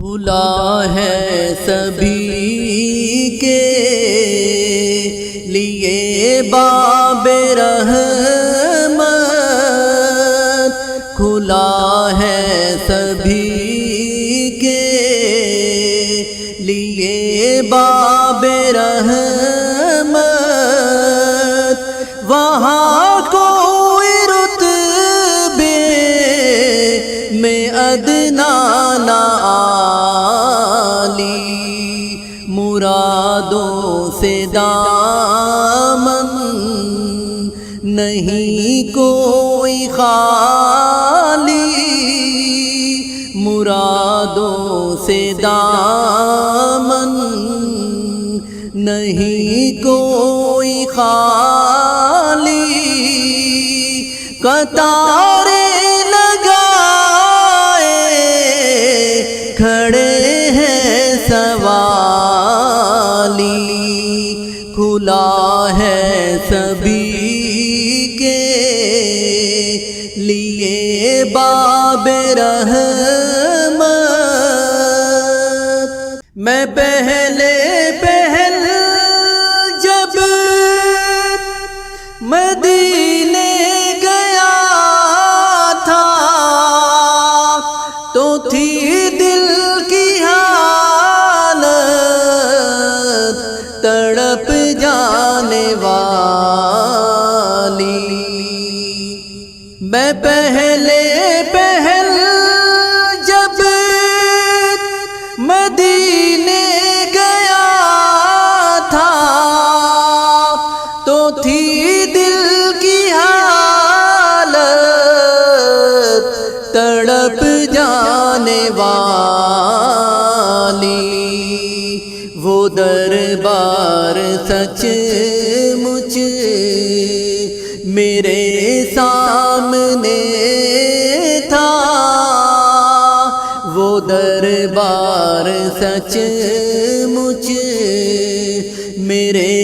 کھلا ہے سبھی کے لیے باب رحمت، کھلا ہے سبھی کے لیے باب رحمت، وہاں کوئی رتبے میں ادنا نہ مرادوں سے دامن نہیں کوئی خالی، مرادوں سے دامن نہیں کوئی خالی، قطارے لگائے کھڑے ہیں سوالی، کھلا ہے سبھی کے لیے باب رحمت۔ میں پہلے جب مدینے گیا تھا تو تھی دل کی حالت تڑپ جانے والی، میں پہلے جب مدینے گیا تھا تو تھی دل کی حالت تڑپ جانے والی، وہ دربار سچ مچ میرے سامنے تھا، وہ دربار سچ مچ میرے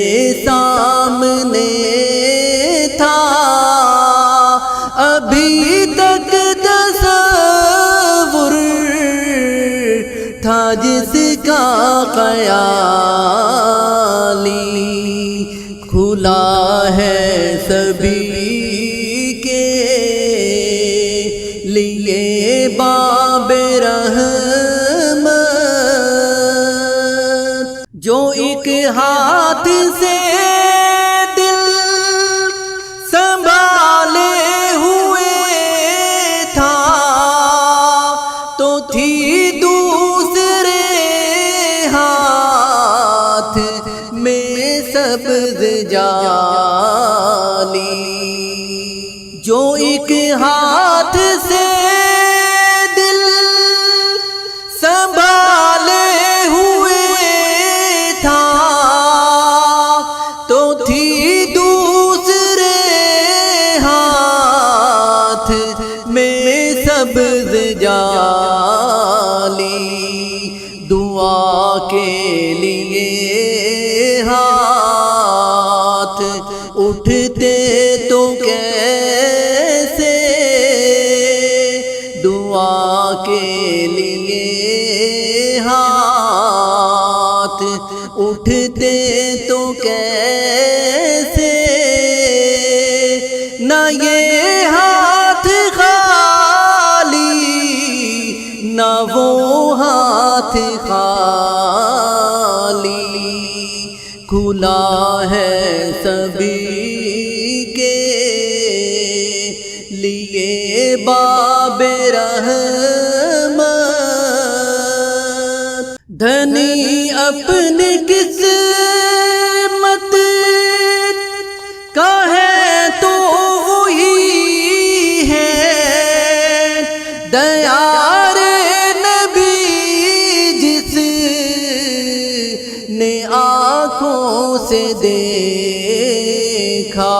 سامنے تھا، ابھی تک تصور تھا جس کا خیالی، کھلا ہے سبھی کے لیے باب رحمت، جو ایک ہاتھ سے دل سنبھالے ہوئے تھا تو تھی دوسرے ہاتھ میں سبز جالی، جو ایک ہاتھ سے دل سنبھالے ہوئے تھا تو تھی دوسرے ہاتھ میں سبز جالی، دعا کے لیے ہاتھ اٹھتے تو کیسے، دعا کے لیے ہاتھ اٹھتے تو کیسے، نہ یہ ہاتھ خالی نہ وہ ہاتھ خالی، کھلا ہے سبھی کے لیے باب رحمت، دھنی اپنی قسمت کا ہے تو وہی ہے، دیار نبی جس نے آنکھوں سے دیکھا،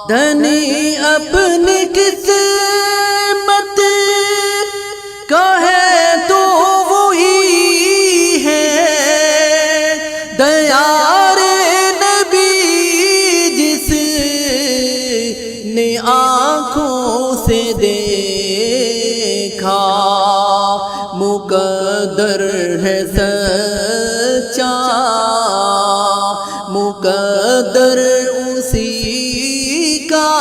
دھنی اپنی قسمت کا ہے تو وہی ہے، دیار نبی جس نے آنکھوں سے دیکھا، مقدر ہے سچا، مقدر اسی کا،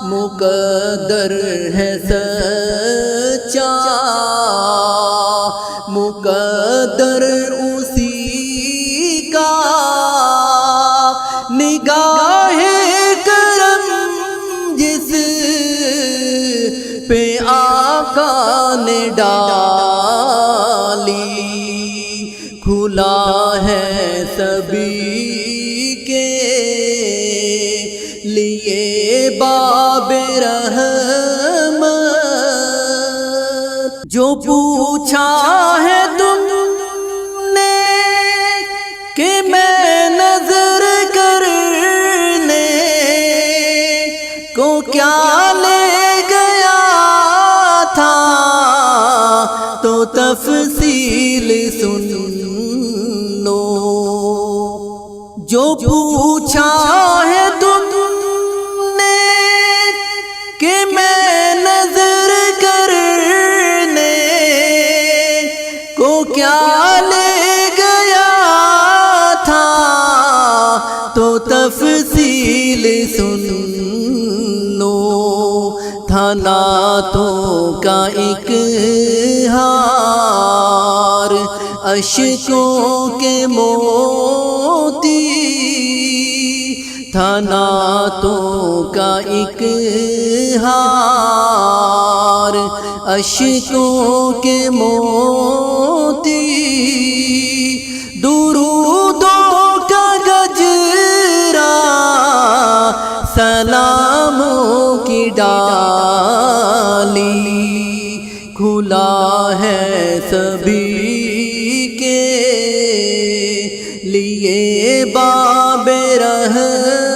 مقدر ہے سچا، مقدر اسی کا، نگاہ کرم جس پہ آقا نے ڈالی، کھلا ہے سبھی کے لیے باب رحمت۔ جو پوچھا ہے تم نے کہ میں نظر کرنے کو کیا لے گیا تھا، تو تفصیل سن لو۔ جو پوچھا ہے تم نے کہ میں نظر کرنے کو کیا لے گیا تھا، تو تفصیل سن لو۔ تھا نعتوں کا ایک ہار، اشکوں کے موتی، تھا نعتوں کا ایک ہار، اشکوں کے موتی، درودوں کا گجرا، سلاموں کی ڈالی، کھلا ہے سبھی کے لیے باب رحمت۔